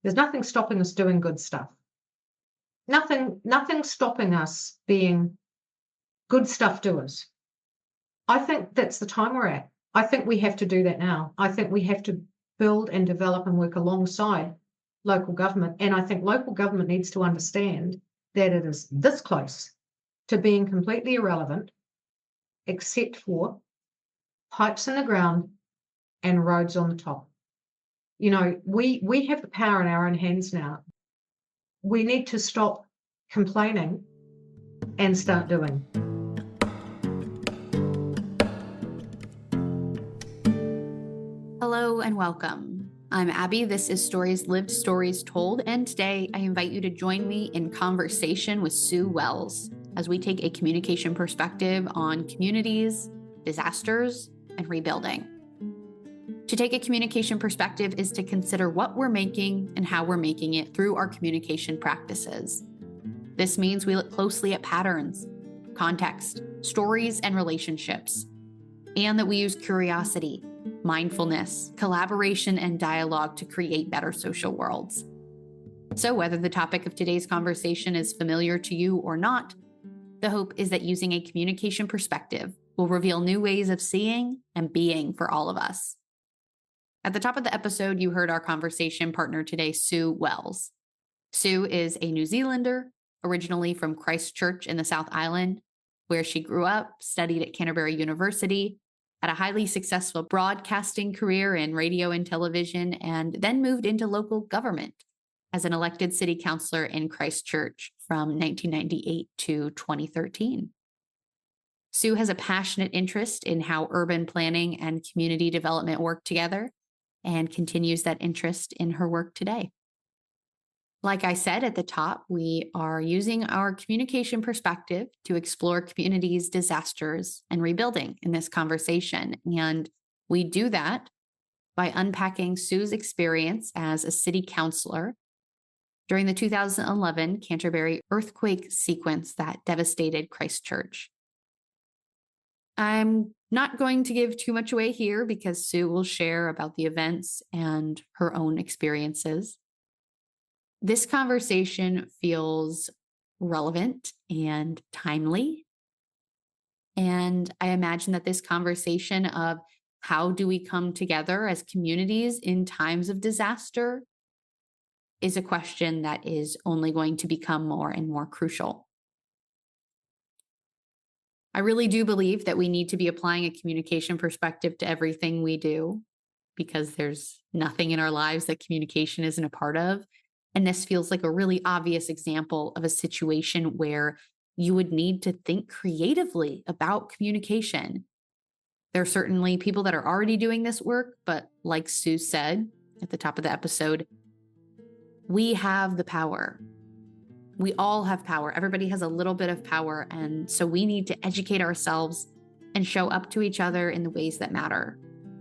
There's nothing stopping us doing good stuff. Nothing stopping us being good stuff doers. I think that's the time we're at. I think we have to do that now. I think we have to build and develop and work alongside local government. And I think local government needs to understand that it is this close to being completely irrelevant, except for pipes in the ground and roads on the top. You know, we have the power in our own hands now. We need to stop complaining and start doing. Hello and welcome. I'm Abby. This is Stories Lived, Stories Told, and today I invite you to join me in conversation with Sue Wells as we take a communication perspective on communities, disasters, and rebuilding. To take a communication perspective is to consider what we're making and how we're making it through our communication practices. This means we look closely at patterns, context, stories, and relationships, and that we use curiosity, mindfulness, collaboration, and dialogue to create better social worlds. So whether the topic of today's conversation is familiar to you or not, the hope is that using a communication perspective will reveal new ways of seeing and being for all of us. At the top of the episode, you heard our conversation partner today, Sue Wells. Sue is a New Zealander, originally from Christchurch in the South Island, where she grew up, studied at Canterbury University, had a highly successful broadcasting career in radio and television, and then moved into local government as an elected city councillor in Christchurch from 1998 to 2013. Sue has a passionate interest in how urban planning and community development work together and continues that interest in her work today. Like I said at the top, we are using our communication perspective to explore communities, disasters, and rebuilding in this conversation. And we do that by unpacking Sue's experience as a city councillor during the 2011 Canterbury Earthquake sequence that devastated Christchurch. I'm not going to give too much away here because Sue will share about the events and her own experiences. This conversation feels relevant and timely. And I imagine that this conversation of how do we come together as communities in times of disaster is a question that is only going to become more and more crucial. I really do believe that we need to be applying a communication perspective to everything we do because there's nothing in our lives that communication isn't a part of. And this feels like a really obvious example of a situation where you would need to think creatively about communication. There are certainly people that are already doing this work, but like Sue said at the top of the episode, we have the power. We all have power. Everybody has a little bit of power. And so we need to educate ourselves and show up to each other in the ways that matter.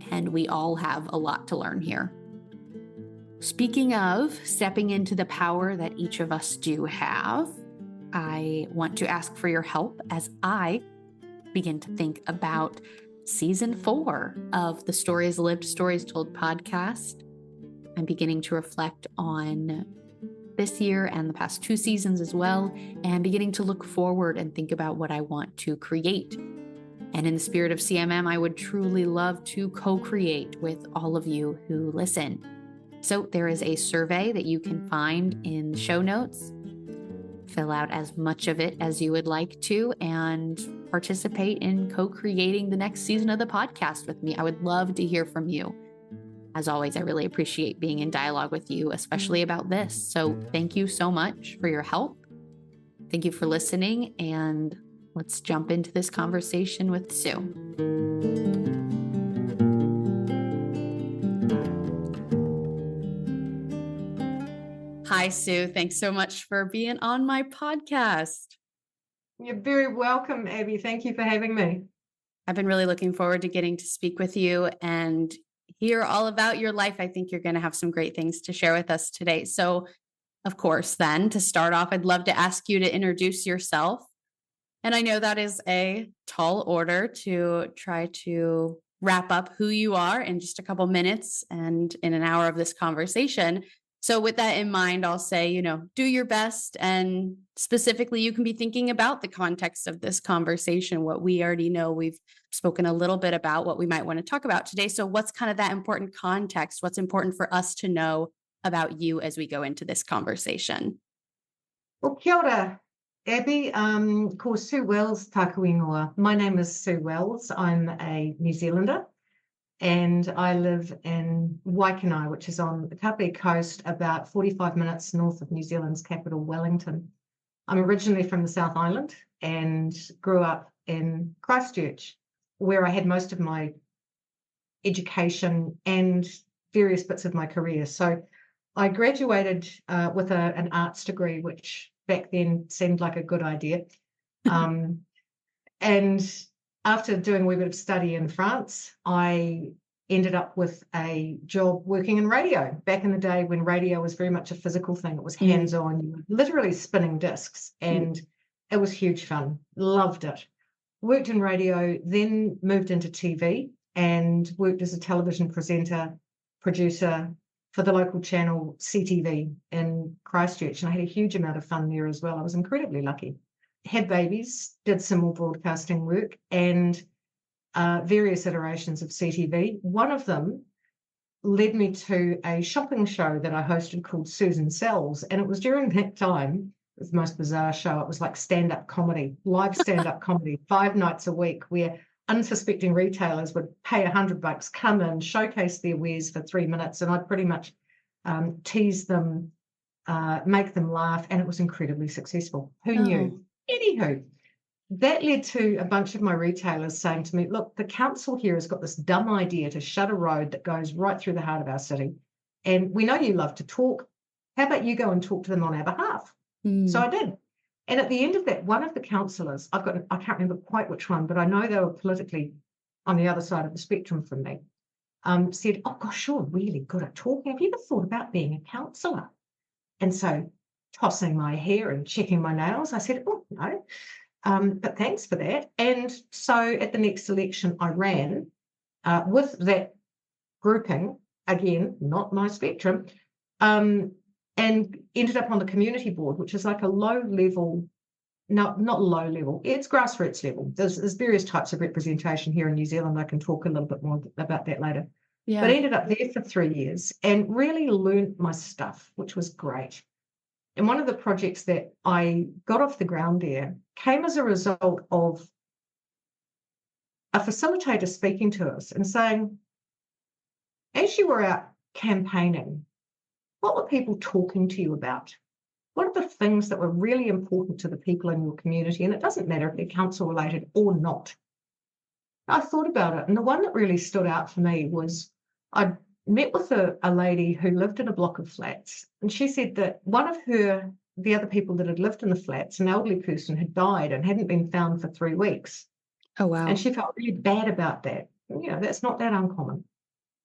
And we all have a lot to learn here. Speaking of stepping into the power that each of us do have, I want to ask for your help as I begin to think about season 4 of the Stories Lived, Stories Told podcast. I'm beginning to reflect on this year and the past 2 seasons as well, and beginning to look forward and think about what I want to create. And in the spirit of CMM, I would truly love to co-create with all of you who listen. So there is a survey that you can find in the show notes. Fill out as much of it as you would like to and participate in co-creating the next season of the podcast with me. I would love to hear from you. As always, I really appreciate being in dialogue with you, especially about this. So thank you so much for your help. Thank you for listening, and let's jump into this conversation with Sue. Hi, Sue. Thanks so much for being on my podcast. You're very welcome, Abby. Thank you for having me. I've been really looking forward to getting to speak with you and hear all about your life. I think you're going to have some great things to share with us today. So, of course, then to start off, I'd love to ask you to introduce yourself. And I know that is a tall order to try to wrap up who you are in just a couple minutes and in an hour of this conversation. So with that in mind, I'll say, do your best. And specifically, you can be thinking about the context of this conversation, what we already know. We've spoken a little bit about what we might want to talk about today. So what's kind of that important context? What's important for us to know about you as we go into this conversation? Well, kia ora, Abby. Ko Sue Wells taku ingoa. My name is Sue Wells. I'm a New Zealander, and I live in Waikanae, which is on the Kapiti Coast, about 45 minutes north of New Zealand's capital, Wellington. I'm originally from the South Island and grew up in Christchurch, where I had most of my education and various bits of my career. So I graduated with an arts degree, which back then seemed like a good idea. And after doing a wee bit of study in France, I ended up with a job working in radio back in the day when radio was very much a physical thing. It was hands-on, you were literally spinning discs, and it was huge fun. Loved it. Worked in radio, then moved into TV and worked as a television presenter, producer for the local channel CTV in Christchurch. And I had a huge amount of fun there as well. I was incredibly lucky. Had babies, did some more broadcasting work, and various iterations of CTV. One of them led me to a shopping show that I hosted called Susan Sells. And it was during that time, it was the most bizarre show. It was like stand-up comedy, live stand-up comedy, 5 nights a week, where unsuspecting retailers would pay $100, come in, showcase their wares for 3 minutes, and I'd pretty much tease them, make them laugh, and it was incredibly successful. Who knew? Anywho, that led to a bunch of my retailers saying to me, look, the council here has got this dumb idea to shut a road that goes right through the heart of our city. And we know you love to talk. How about you go and talk to them on our behalf? So I did. And at the end of that, one of the councillors, I can't remember quite which one, but I know they were politically on the other side of the spectrum from me, said, oh gosh, you're really good at talking. Have you ever thought about being a councillor? And so tossing my hair and checking my nails, I said, oh, no. But thanks for that. And so at the next election, I ran with that grouping, again, not my spectrum, and ended up on the community board, which is like a low level, not low level, it's grassroots level. There's various types of representation here in New Zealand. I can talk a little bit more about that later. Yeah. But I ended up there for 3 years and really learned my stuff, which was great. And one of the projects that I got off the ground there came as a result of a facilitator speaking to us and saying, as you were out campaigning, what were people talking to you about? What are the things that were really important to the people in your community? And it doesn't matter if they're council related or not. I thought about it. And the one that really stood out for me was I met with a lady who lived in a block of flats, and she said that one of the other people that had lived in the flats, an elderly person, had died and hadn't been found for 3 weeks. Oh, wow. And she felt really bad about that. That's not that uncommon.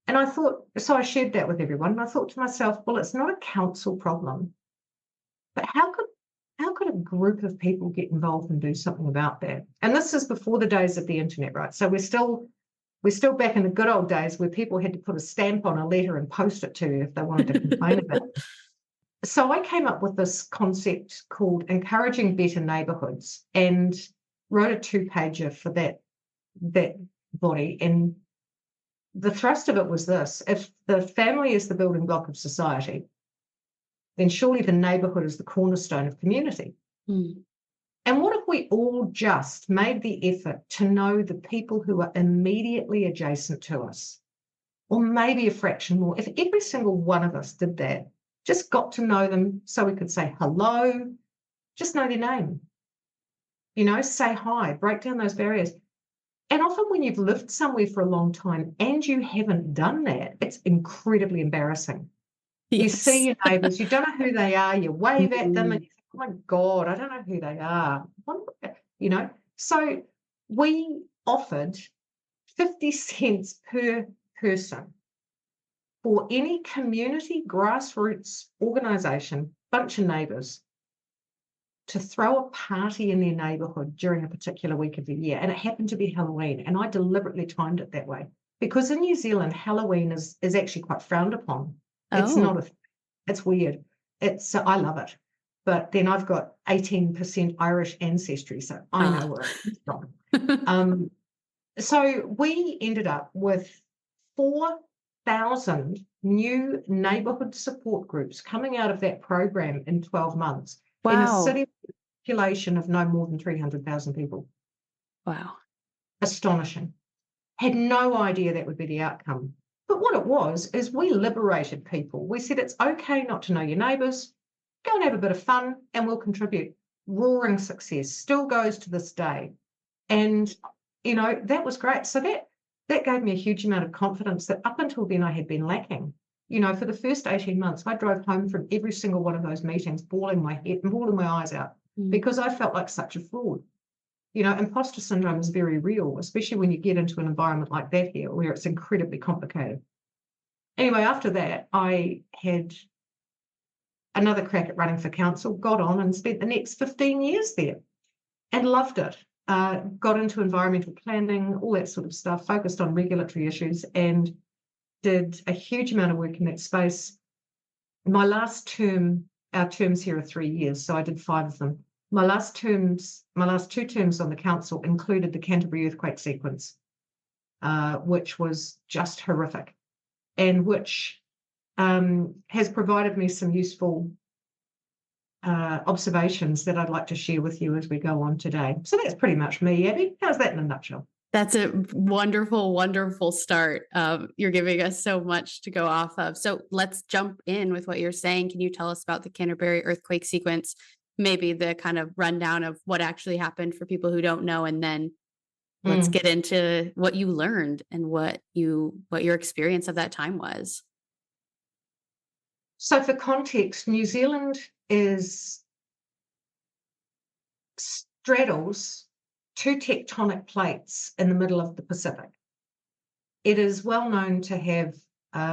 And I thought, so I shared that with everyone, and I thought to myself, well, it's not a council problem, but how could a group of people get involved and do something about that? And this is before the days of the internet, right? So we're still back in the good old days where people had to put a stamp on a letter and post it to you if they wanted to complain about it. So I came up with this concept called Encouraging Better Neighbourhoods and wrote a 2-pager for that body. And the thrust of it was this: if the family is the building block of society, then surely the neighbourhood is the cornerstone of community. And what if we all just made the effort to know the people who are immediately adjacent to us, or maybe a fraction more? If every single one of us did that, just got to know them so we could say hello, just know their name, say hi, break down those barriers. And often when you've lived somewhere for a long time and you haven't done that, it's incredibly embarrassing. Yes. You see your neighbours, you don't know who they are, you wave at them and you think, oh my God, I don't know who they are. So we offered 50 cents per person for any community grassroots organisation, bunch of neighbours, to throw a party in their neighbourhood during a particular week of the year. And it happened to be Halloween. And I deliberately timed it that way because in New Zealand, Halloween is actually quite frowned upon. It's not a thing. It's weird. I love it. But then I've got 18% Irish ancestry, so I know where it's from. So we ended up with 4,000 new neighbourhood support groups coming out of that program in 12 months in a Wow. city population of no more than 300,000 people. Wow. Astonishing. Had no idea that would be the outcome. But what it was is we liberated people. We said it's okay not to know your neighbours. Go and have a bit of fun and we'll contribute. Roaring success, still goes to this day. And, that was great. So that gave me a huge amount of confidence that up until then I had been lacking. For the first 18 months, I drove home from every single one of those meetings, bawling my head and bawling my eyes out because I felt like such a fraud. Imposter syndrome is very real, especially when you get into an environment like that here, where it's incredibly complicated. Anyway, after that, I had another crack at running for council, got on and spent the next 15 years there and loved it. Got into environmental planning, all that sort of stuff, focused on regulatory issues and did a huge amount of work in that space. My last term, our terms here are 3 years, so I did 5 of them. My last 2 terms on the council included the Canterbury Earthquake sequence, which was just horrific and which has provided me some useful observations that I'd like to share with you as we go on today. So that's pretty much me, Abby. How's that in a nutshell? That's a wonderful, wonderful start. You're giving us so much to go off of. So let's jump in with what you're saying. Can you tell us about the Canterbury Earthquake sequence, maybe the kind of rundown of what actually happened for people who don't know, and then let's get into what you learned and what your experience of that time was. So for context, New Zealand straddles 2 tectonic plates in the middle of the Pacific. It is well known to have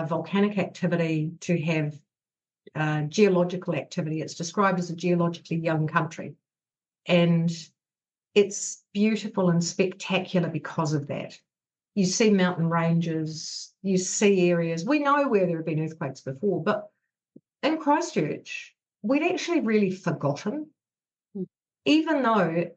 volcanic activity, to have geological activity. It's described as a geologically young country. And it's beautiful and spectacular because of that. You see mountain ranges, you see areas. We know where there have been earthquakes before, but in Christchurch, we'd actually really forgotten, even though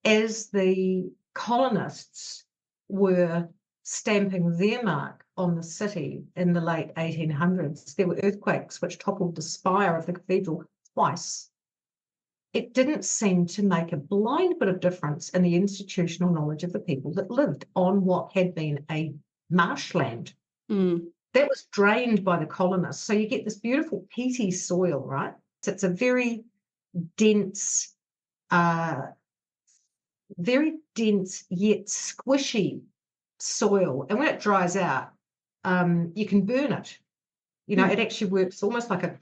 as the colonists were stamping their mark on the city in the late 1800s, there were earthquakes which toppled the spire of the cathedral twice. It didn't seem to make a blind bit of difference in the institutional knowledge of the people that lived on what had been a marshland. That was drained by the colonists. So you get this beautiful peaty soil, right? So it's a very dense yet squishy soil. And when it dries out, you can burn it. It actually works almost like it's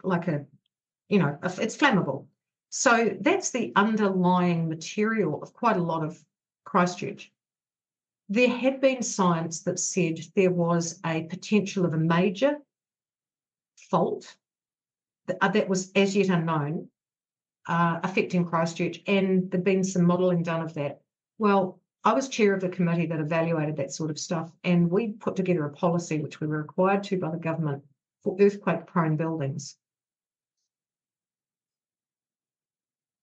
flammable. So that's the underlying material of quite a lot of Christchurch. There had been science that said there was a potential of a major fault that was as yet unknown affecting Christchurch, and there'd been some modelling done of that. Well, I was chair of the committee that evaluated that sort of stuff, and we put together a policy which we were required to by the government for earthquake-prone buildings.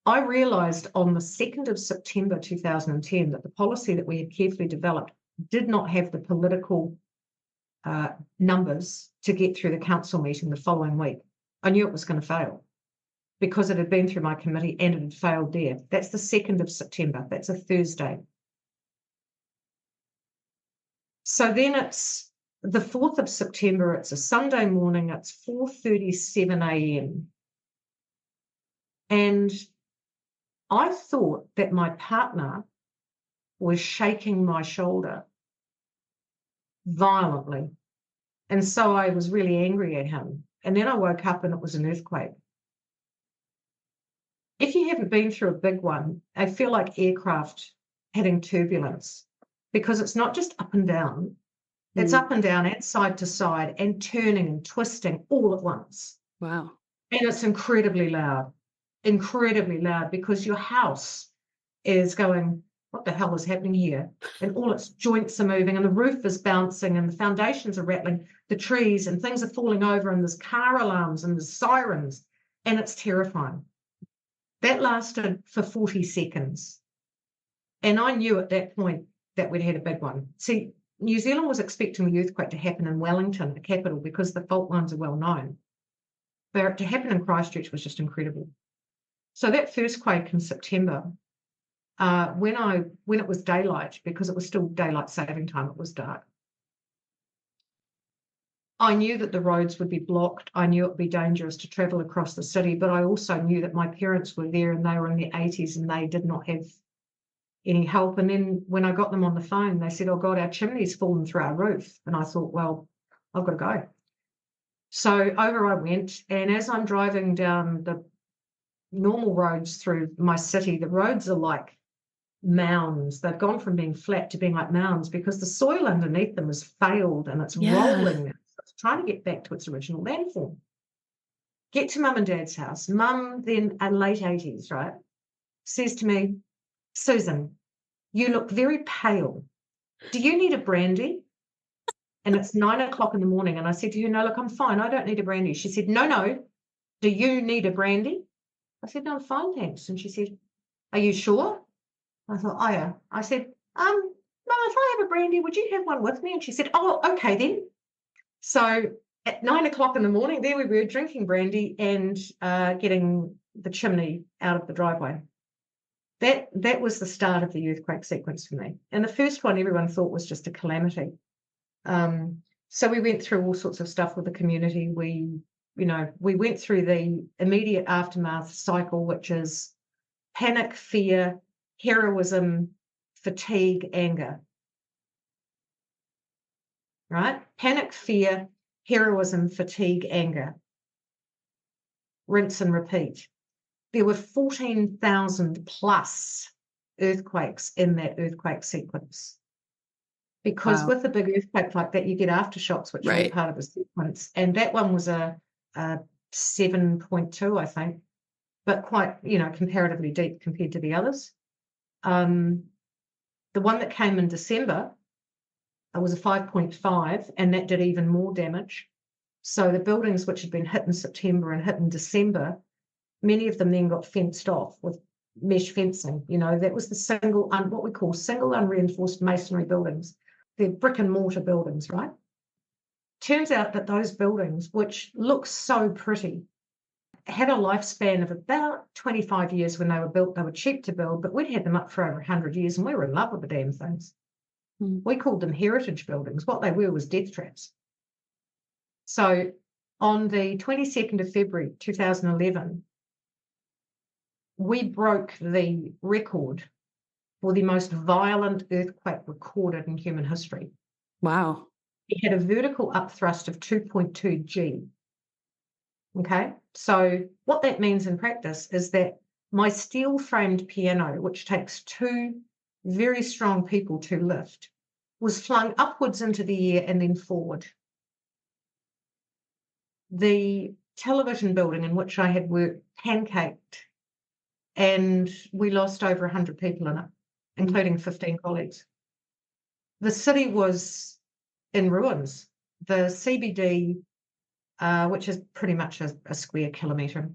I realised on the 2nd of September 2010 that the policy that we had carefully developed did not have the political numbers to get through the council meeting the following week. I knew it was going to fail because it had been through my committee and it had failed there. That's the 2nd of September. That's a Thursday. So then it's the 4th of September. It's a Sunday morning. It's 4:37 a.m. And I thought that my partner was shaking my shoulder violently. And so I was really angry at him. And then I woke up and it was an earthquake. If you haven't been through a big one, I feel like aircraft hitting turbulence, because it's not just up and down. It's up and down and side to side and turning and twisting all at once. Wow. And it's incredibly loud because your house is going what the hell is happening here? And all its joints are moving and the roof is bouncing and the foundations are rattling, the trees and things are falling over and there's car alarms and there's sirens and it's terrifying. That lasted for 40 seconds. And I knew at that point that we'd had a big one. See, New Zealand was expecting the earthquake to happen in Wellington, the capital, because the fault lines are well known. But to happen in Christchurch was just incredible. So that first quake in September, when it was daylight, because it was still daylight saving time, it was dark. I knew that the roads would be blocked. I knew it would be dangerous to travel across the city, but I also knew that my parents were there and they were in their 80s and they did not have any help. And then when I got them on the phone, they said, oh God, our chimney's fallen through our roof. And I thought, well, I've got to go. So over I went. And as I'm driving down the normal roads through my city, the roads are like mounds. They've gone from being flat to being like mounds because the soil underneath them has failed and it's rolling. It's trying to get back to its original landform. Get to mum and dad's house. Mum, then a late 80s, right, says to me, Susan, you look very pale. Do you need a brandy? And it's 9 o'clock in the morning. And I said to her, no, look, I'm fine. I don't need a brandy. She said, no. Do you need a brandy? I said, no, I'm fine, thanks. And she said, are you sure? I thought, oh, yeah. I said, Mum, if I have a brandy, would you have one with me? And she said, oh, okay then. So at 9 o'clock in the morning, there we were drinking brandy and getting the chimney out of the driveway. That was the start of the earthquake sequence for me. And the first one everyone thought was just a calamity. So we went through all sorts of stuff with the community. We went through the immediate aftermath cycle, which is panic, fear, heroism, fatigue, anger. Right? Panic, fear, heroism, fatigue, anger. Rinse and repeat. There were 14,000 plus earthquakes in that earthquake sequence. Because with a big earthquake like that, you get aftershocks, which are part of the sequence. And that one was a 7.2, I think, but quite, comparatively deep compared to the others. The one that came in December was a 5.5, and that did even more damage. So the buildings which had been hit in September and hit in December, many of them then got fenced off with mesh fencing. That was the single, what we call single unreinforced masonry buildings. They're brick and mortar buildings, right? Turns out that those buildings, which look so pretty, had a lifespan of about 25 years when they were built. They were cheap to build, but we'd had them up for over 100 years and we were in love with the damn things. We called them heritage buildings. What they were was death traps. So on the 22nd of February 2011, we broke the record for the most violent earthquake recorded in human history. Wow. It had a vertical upthrust of 2.2 G. Okay, so what that means in practice is that my steel-framed piano, which takes two very strong people to lift, was flung upwards into the air and then forward. The television building in which I had worked pancaked, and we lost over 100 people in it, including 15 colleagues. The city was in ruins. The CBD, which is pretty much a square kilometre,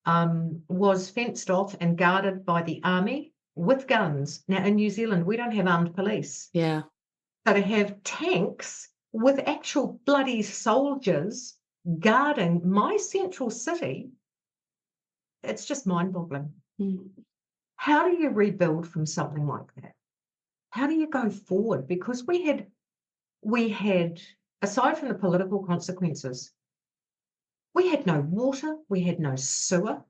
was fenced off and guarded by the army with guns. Now, in New Zealand, we don't have armed police. Yeah. So to have tanks with actual bloody soldiers guarding my central city, it's just mind-boggling. How do you rebuild from something like that? How do you go forward? Because we had, aside from the political consequences, we had no water, we had no sewer.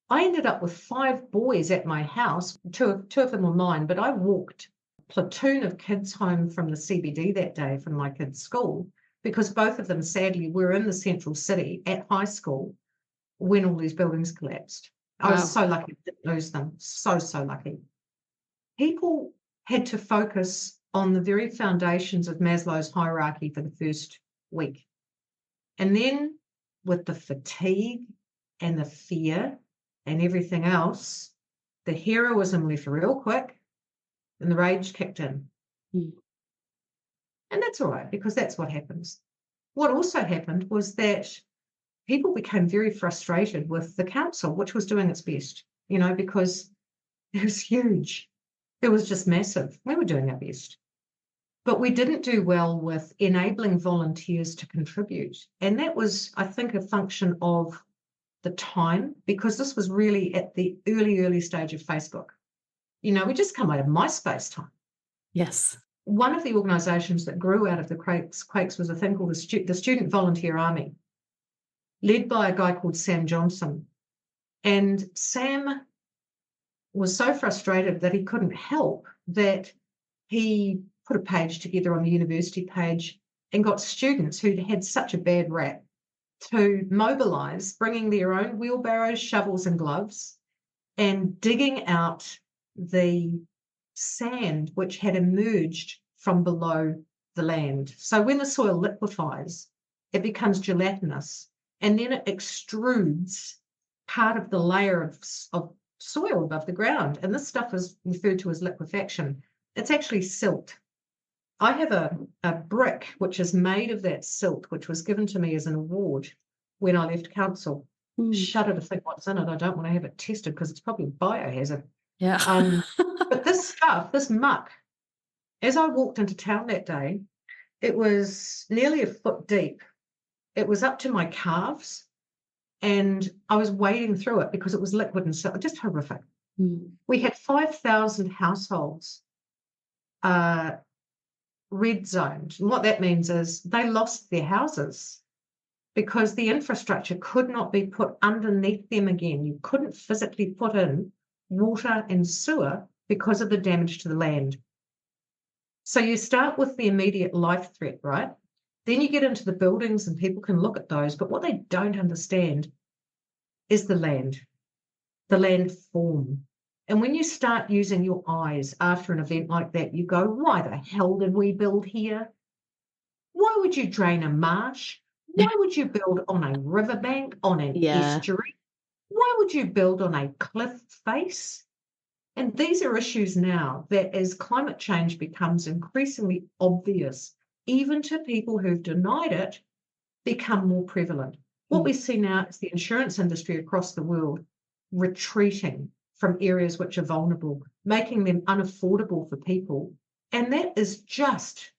I ended up with 5 boys at my house. Two of them were mine, but I walked a platoon of kids home from the CBD that day from my kids' school because both of them, sadly, were in the central city at high school when all these buildings collapsed. I was so lucky to lose them. So lucky. People had to focus on the very foundations of Maslow's hierarchy for the first week. And then with the fatigue and the fear and everything else, the heroism left real quick and the rage kicked in. Mm. And that's all right, because that's what happens. What also happened was that people became very frustrated with the council, which was doing its best, because it was huge. It was just massive. We were doing our best. But we didn't do well with enabling volunteers to contribute. And that was, I think, a function of the time, because this was really at the early stage of Facebook. We just come out of MySpace time. Yes. One of the organisations that grew out of the quakes was a thing called the Student Volunteer Army, led by a guy called Sam Johnson. And Sam was so frustrated that he couldn't help that he put a page together on the university page and got students who'd had such a bad rap to mobilise, bringing their own wheelbarrows, shovels and gloves, and digging out the sand which had emerged from below the land. So when the soil liquefies, it becomes gelatinous, and then it extrudes part of the layer of soil above the ground. And this stuff is referred to as liquefaction. It's actually silt. I have a brick which is made of that silt, which was given to me as an award when I left council. Shudder to think what's in it. I don't want to have it tested because it's probably biohazard. Yeah. But this stuff, this muck, as I walked into town that day, it was nearly a foot deep. It was up to my calves, and I was wading through it because it was liquid and so just horrific. We had 5,000 households red zoned. And what that means is they lost their houses because the infrastructure could not be put underneath them again. You couldn't physically put in water and sewer because of the damage to the land. So you start with the immediate life threat, right? Then you get into the buildings and people can look at those, but what they don't understand is the land form. And when you start using your eyes after an event like that, you go, why the hell did we build here? Why would you drain a marsh? Why would you build on a riverbank, on an estuary? Why would you build on a cliff face? And these are issues now that as climate change becomes increasingly obvious, even to people who've denied it, become more prevalent. What we see now is the insurance industry across the world retreating from areas which are vulnerable, making them unaffordable for people. And that is just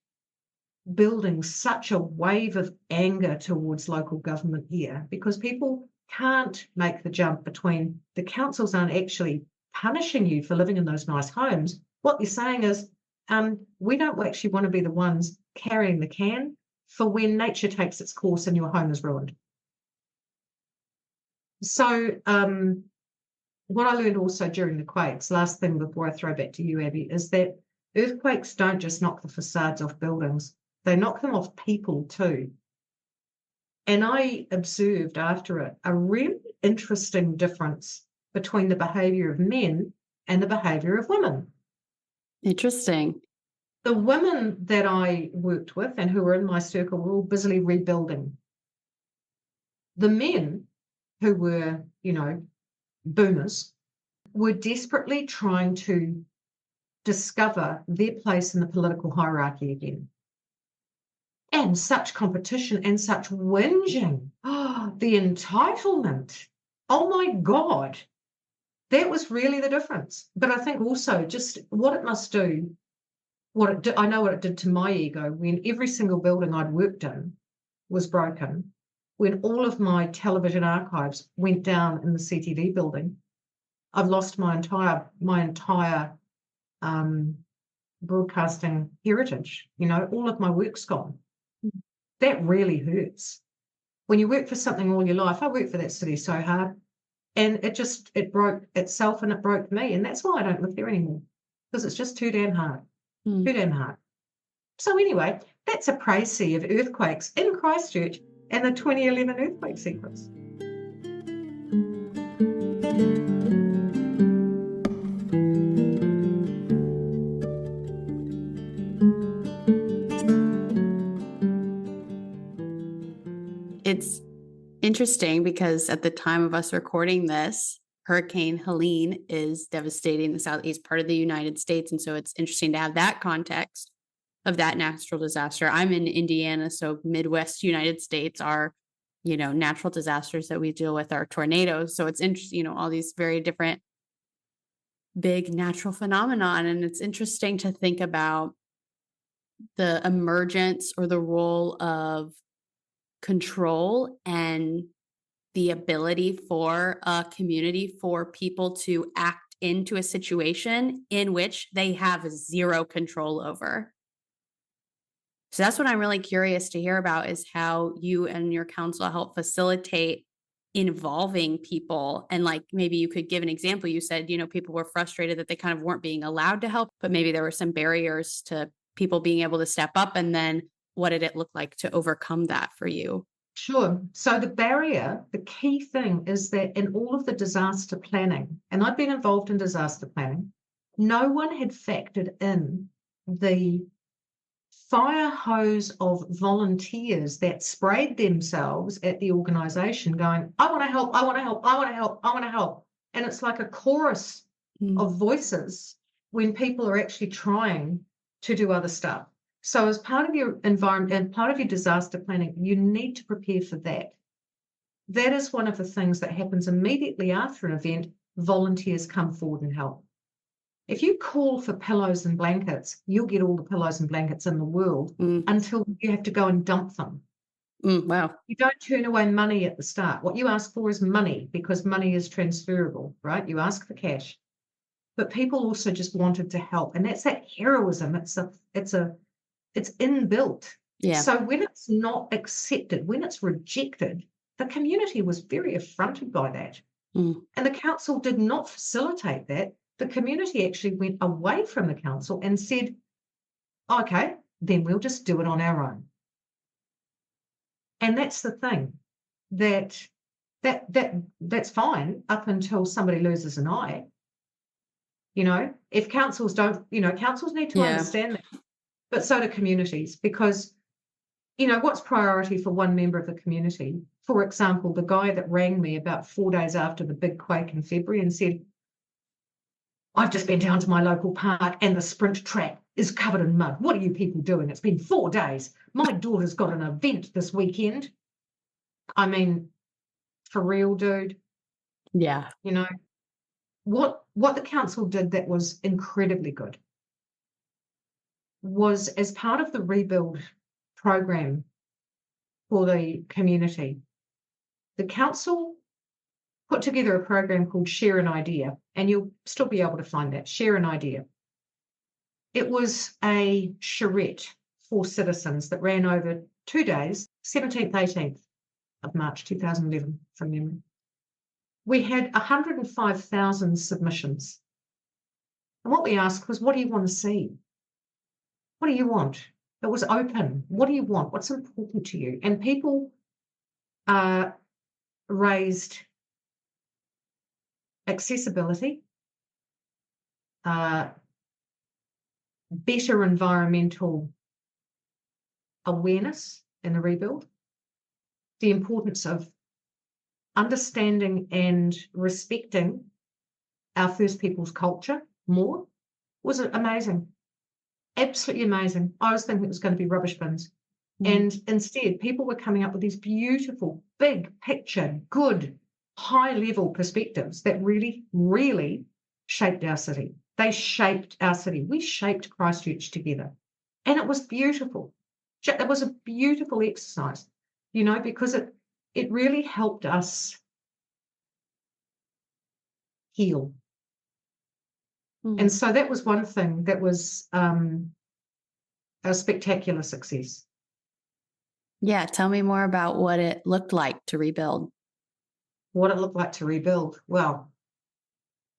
building such a wave of anger towards local government here, because people can't make the jump between the councils aren't actually punishing you for living in those nice homes. What they're saying is, we don't actually want to be the ones carrying the can for when nature takes its course and your home is ruined. So what I learned also during the quakes, last thing before I throw back to you, Abby, is that earthquakes don't just knock the facades off buildings, they knock them off people too. And I observed after it a really interesting difference between the behaviour of men and the behaviour of women. Interesting. The women that I worked with and who were in my circle were all busily rebuilding. The men who were, boomers, were desperately trying to discover their place in the political hierarchy again. And such competition and such whinging. Oh, the entitlement. Oh my God. That was really the difference. But I think also just what it must do, I know what it did to my ego when every single building I'd worked in was broken, when all of my television archives went down in the CTV building. I've lost my entire broadcasting heritage. All of my work's gone. That really hurts. When you work for something all your life, I worked for that city so hard, and it broke itself and it broke me, and that's why I don't live there anymore, because it's just too damn hard. Too damn hard. So anyway, that's a précis of earthquakes in Christchurch and the 2011 earthquake sequence. It's interesting because at the time of us recording this, Hurricane Helene is devastating the southeast part of the United States. And so it's interesting to have that context of that natural disaster. I'm in Indiana, so Midwest United States are, natural disasters that we deal with are tornadoes. So it's interesting, all these very different big natural phenomenon. And it's interesting to think about the emergence or the role of control and the ability for a community, for people to act into a situation in which they have zero control over. So that's what I'm really curious to hear about, is how you and your council help facilitate involving people. And like, maybe you could give an example. You said, people were frustrated that they kind of weren't being allowed to help, but maybe there were some barriers to people being able to step up. And then what did it look like to overcome that for you? Sure. So the key thing is that in all of the disaster planning, and I've been involved in disaster planning, no one had factored in the fire hose of volunteers that sprayed themselves at the organisation going, I want to help, I want to help, I want to help, I want to help. And it's like a chorus of voices when people are actually trying to do other stuff. So as part of your environment and part of your disaster planning, you need to prepare for that. That is one of the things that happens immediately after an event. Volunteers come forward and help. If you call for pillows and blankets, you'll get all the pillows and blankets in the world until you have to go and dump them. Wow. You don't turn away money at the start. What you ask for is money, because money is transferable, right? You ask for cash. But people also just wanted to help. And that's that heroism. It's inbuilt. Yeah. So when it's not accepted, when it's rejected, the community was very affronted by that. And the council did not facilitate that. The community actually went away from the council and said, okay, then we'll just do it on our own. And that's the thing, that's fine up until somebody loses an eye. If councils don't, councils need to understand that. But so do communities, because, what's priority for one member of the community? For example, the guy that rang me about 4 days after the big quake in February and said, I've just been down to my local park and the sprint track is covered in mud. What are you people doing? It's been 4 days. My daughter's got an event this weekend. I mean, for real, dude. Yeah. What the council did that was incredibly good was, as part of the rebuild program for the community, the council put together a program called Share an Idea, and you'll still be able to find that, Share an Idea. It was a charrette for citizens that ran over 2 days, 17th, 18th of March 2011, from memory. We had 105,000 submissions. And what we asked was, what do you want to see? What do you want? It was open. What do you want? What's important to you? And people raised accessibility, better environmental awareness in the rebuild, the importance of understanding and respecting our First Peoples culture more. Was amazing, absolutely amazing. I was thinking it was going to be rubbish bins. And instead, people were coming up with these beautiful, big picture, good, high-level perspectives that really, really shaped our city. They shaped our city. We shaped Christchurch together. And it was beautiful. It was a beautiful exercise, because it really helped us heal. And so that was one thing that was a spectacular success. Yeah, tell me more about what it looked like to rebuild. What it looked like to rebuild? Well,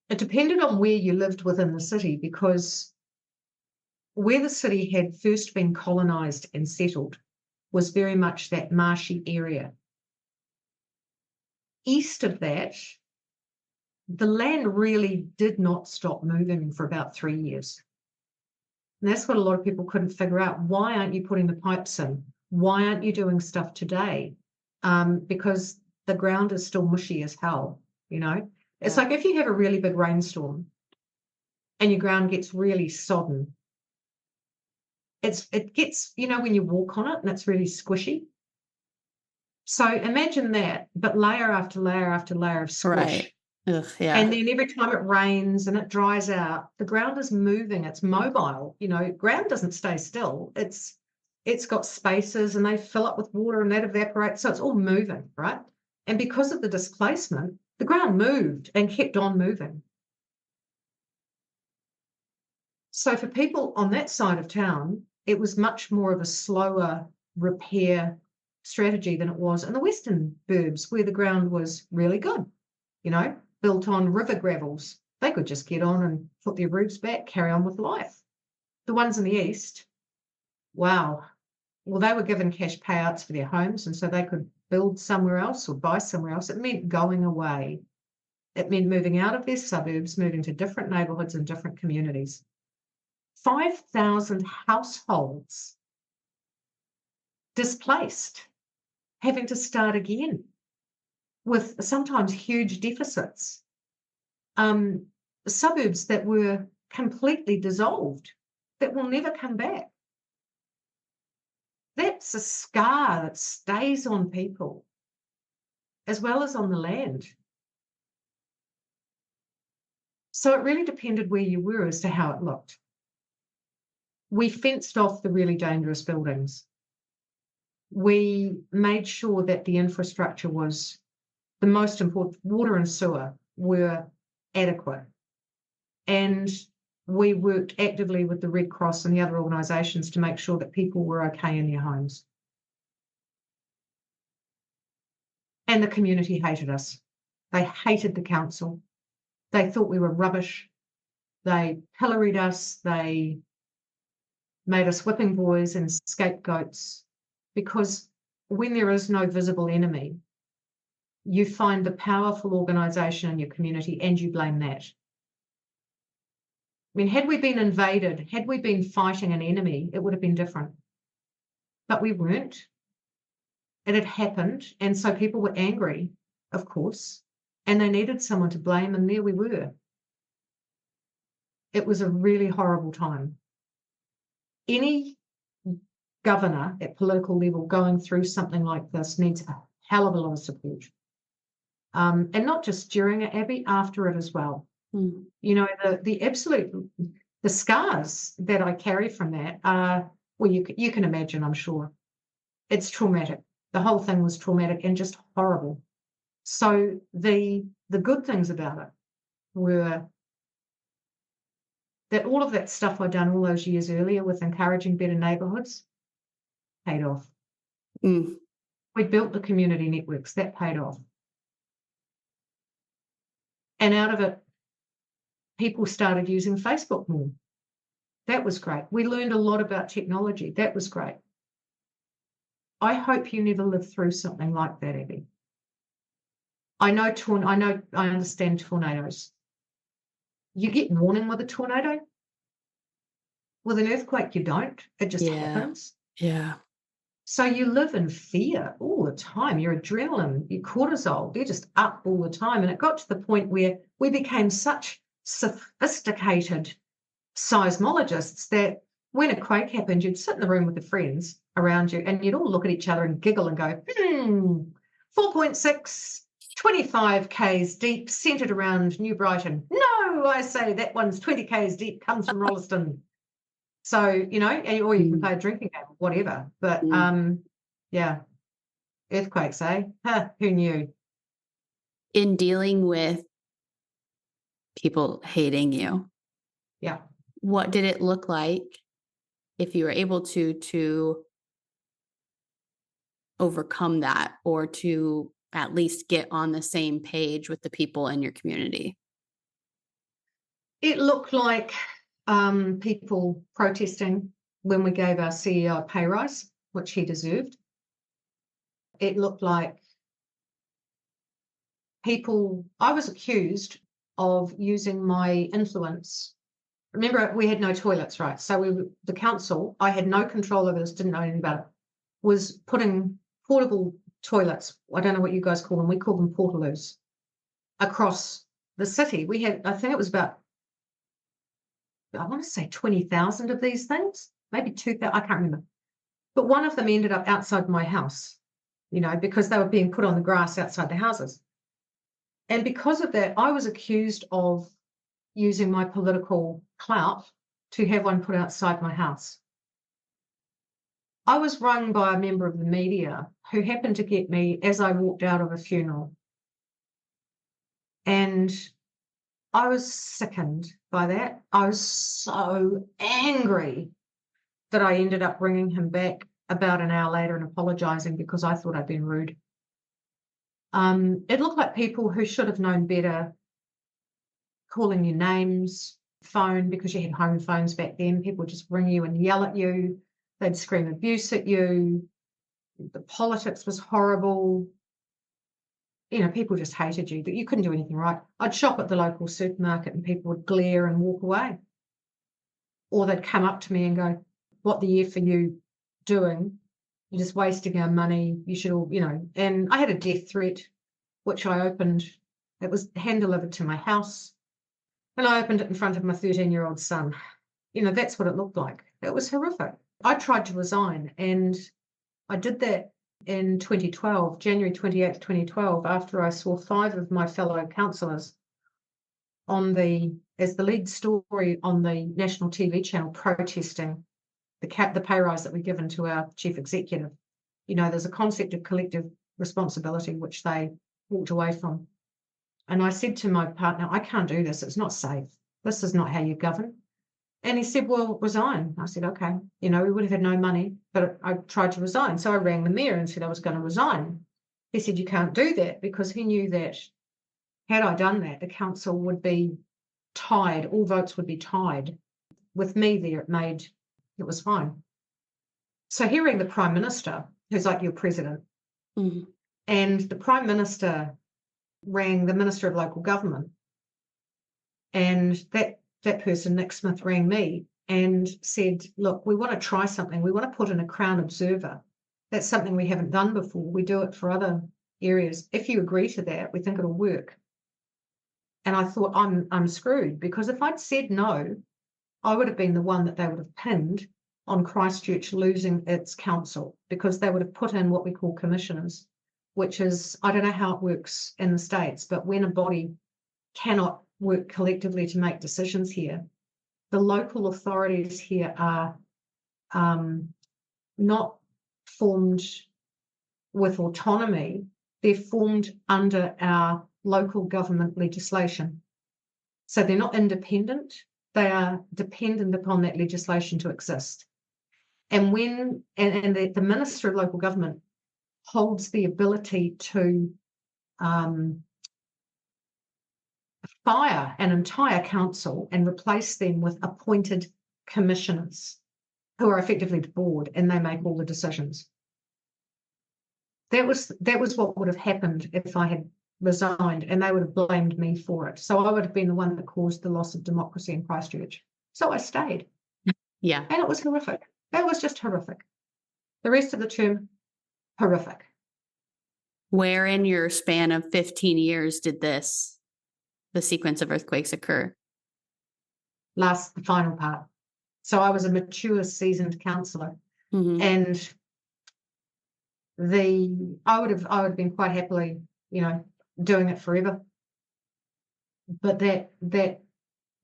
it depended on where you lived within the city, because where the city had first been colonised and settled was very much that marshy area. East of that, the land really did not stop moving for about 3 years. And that's what a lot of people couldn't figure out. Why aren't you putting the pipes in? Why aren't you doing stuff today? Because the ground is still mushy as hell, It's like if you have a really big rainstorm and your ground gets really sodden, it gets, when you walk on it and it's really squishy. So imagine that, but layer after layer after layer of squish. Right. Ugh, yeah. And then every time it rains and it dries out, the ground is moving, it's mobile. Ground doesn't stay still. It's got spaces and they fill up with water and that evaporates. So it's all moving, right? And because of the displacement, the ground moved and kept on moving. So for people on that side of town, it was much more of a slower repair strategy than it was in the western burbs where the ground was really good, built on river gravels. They could just get on and put their roofs back, carry on with life. The ones in the east, wow. Well, they were given cash payouts for their homes, and so they could build somewhere else or buy somewhere else. It meant going away. It meant moving out of their suburbs, moving to different neighbourhoods and different communities. 5,000 households displaced, having to start again with sometimes huge deficits. Suburbs that were completely dissolved, that will never come back. That's a scar that stays on people as well as on the land. So it really depended where you were as to how it looked. We fenced off the really dangerous buildings. We made sure that the infrastructure was the most important. Water and sewer were adequate. And we worked actively with the Red Cross and the other organisations to make sure that people were okay in their homes. And the community hated us. They hated the council. They thought we were rubbish. They pilloried us. They made us whipping boys and scapegoats, because when there is no visible enemy, you find the powerful organisation in your community and you blame that. I mean, had we been invaded, had we been fighting an enemy, it would have been different. But we weren't. It had happened, and so people were angry, of course, and they needed someone to blame, and there we were. It was a really horrible time. Any governor at political level going through something like this needs a hell of a lot of support. And not just during it, Abby, after it as well. Mm. The scars that I carry from that are, well, you can imagine, I'm sure. It's traumatic. The whole thing was traumatic and just horrible. So the good things about it were that all of that stuff I'd done all those years earlier with encouraging better neighbourhoods paid off. Mm. We built the community networks, that paid off. And out of it, people started using Facebook more. That was great. We learned a lot about technology. That was great. I hope you never live through something like that, Abby. I understand tornadoes. You get warning with a tornado. With an earthquake, you don't. It just happens. Yeah. So you live in fear all the time. Your adrenaline, your cortisol, they're just up all the time. And it got to the point where we became such sophisticated seismologists that when a quake happened, you'd sit in the room with the friends around you and you'd all look at each other and giggle and go, 4.6, 25 k's deep, centred around New Brighton. No, I say that one's 20 k's deep, comes from Rolleston. So, or you can play a drinking game, whatever. But, earthquakes, eh? Huh, who knew? In dealing with people hating you, what did it look like, if you were able to overcome that, or to at least get on the same page with the people in your community? It looked like people protesting when we gave our CEO a pay rise, which he deserved. It looked like I was accused of using my influence. Remember, we had no toilets, right? So the council, I had no control over this, didn't know anything about it, was putting portable toilets, I don't know what you guys call them, we call them portaloos, across the city, we had, I think it was about, I want to say 20,000 of these things, maybe 2,000, I can't remember. But one of them ended up outside my house, because they were being put on the grass outside the houses. And because of that, I was accused of using my political clout to have one put outside my house. I was rung by a member of the media who happened to get me as I walked out of a funeral. And I was sickened by that. I was so angry that I ended up bringing him back about an hour later and apologising because I thought I'd been rude. It looked like people who should have known better, calling you names, phone, because you had home phones back then. People would just ring you and yell at you. They'd scream abuse at you. The politics was horrible. People just hated you, but you couldn't do anything right. I'd shop at the local supermarket and people would glare and walk away. Or they'd come up to me and go, "What the F are you doing? You're just wasting our money. You should all, And I had a death threat, which I opened. It was hand-delivered to my house. And I opened it in front of my 13-year-old son. That's what it looked like. It was horrific. I tried to resign, and I did that in 2012, January 28th, 2012, after I saw 5 of my fellow councillors as the lead story on the national TV channel protesting the pay rise that we're given to our chief executive. There's a concept of collective responsibility, which they walked away from. And I said to my partner, "I can't do this. It's not safe. This is not how you govern." And he said, "Well, resign." I said, "Okay." We would have had no money, but I tried to resign. So I rang the mayor and said I was going to resign. He said, "You can't do that," because he knew that had I done that, the council would be tied. All votes would be tied. With me there, it was fine. So he rang the Prime Minister, who's like your president. Mm-hmm. And the Prime Minister rang the Minister of Local Government. And that person, Nick Smith, rang me and said, "Look, we want to try something. We want to put in a Crown Observer. That's something we haven't done before. We do it for other areas. If you agree to that, we think it'll work." And I thought, I'm screwed, because if I'd said no, I would have been the one that they would have pinned on Christchurch losing its council, because they would have put in what we call commissioners, which is, I don't know how it works in the States, but when a body cannot work collectively to make decisions here, the local authorities here are not formed with autonomy. They're formed under our local government legislation. So they're not independent. They are dependent upon that legislation to exist. And the Minister of Local Government holds the ability to fire an entire council and replace them with appointed commissioners who are effectively the board, and they make all the decisions. That was what would have happened if I had resigned, and they would have blamed me for it. So I would have been the one that caused the loss of democracy in Christchurch. So I stayed. Yeah. And it was horrific. That was just horrific. The rest of the term, horrific. Where in your span of 15 years did the sequence of earthquakes occur? The final part. So I was a mature, seasoned councillor, Mm-hmm. and I would have been quite happily, doing it forever. But that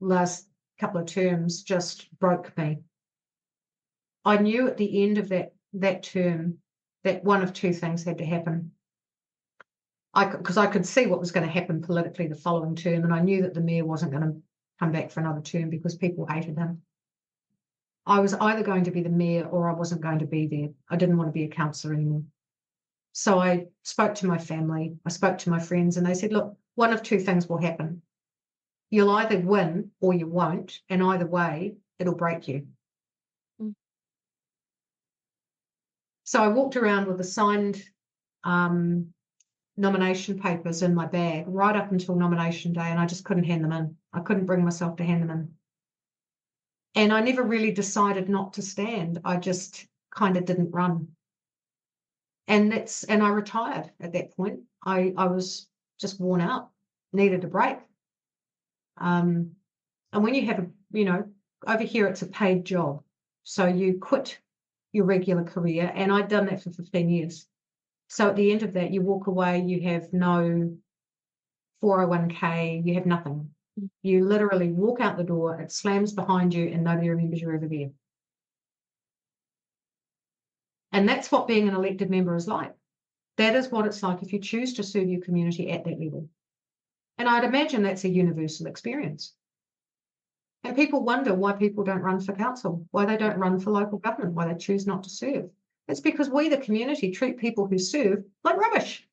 last couple of terms just broke me. I knew at the end of that term that one of two things had to happen. Because I could see what was going to happen politically the following term, and I knew that the mayor wasn't going to come back for another term because people hated him. I was either going to be the mayor or I wasn't going to be there. I didn't want to be a councillor anymore. So I spoke to my family, I spoke to my friends, and they said, "Look, one of two things will happen. You'll either win or you won't, and either way, it'll break you." Mm. So I walked around with the signed nomination papers in my bag right up until nomination day, and I just couldn't hand them in. I couldn't bring myself to hand them in. And I never really decided not to stand. I just kind of didn't run. And I retired at that point. I was just worn out, needed a break. And when you have over here it's a paid job. So you quit your regular career, and I'd done that for 15 years. So at the end of that, you walk away, you have no 401k, you have nothing. You literally walk out the door, it slams behind you, and nobody remembers you're ever there. And that's what being an elected member is like. That is what it's like if you choose to serve your community at that level. And I'd imagine that's a universal experience. And people wonder why people don't run for council, why they don't run for local government, why they choose not to serve. It's because we, the community, treat people who serve like rubbish.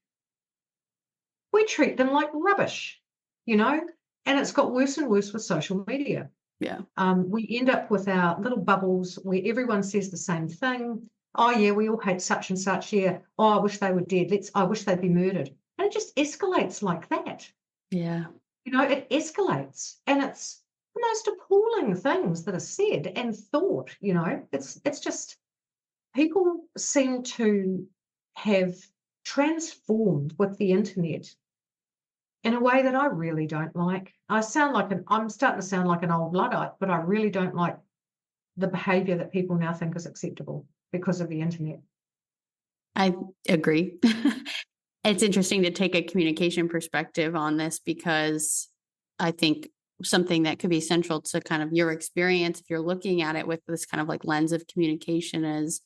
We treat them like rubbish, and it's got worse and worse with social media. Yeah. We end up with our little bubbles where everyone says the same thing. Oh, yeah, we all hate such and such. Yeah. Oh, I wish they were dead. I wish they'd be murdered. And it just escalates like that. Yeah. It escalates, and it's the most appalling things that are said and thought. It's just people seem to have transformed with the internet in a way that I really don't like. I'm starting to sound like an old Luddite, but I really don't like the behavior that people now think is acceptable because of the internet. I agree. It's interesting to take a communication perspective on this, because I think something that could be central to kind of your experience, if you're looking at it with this kind of like lens of communication, is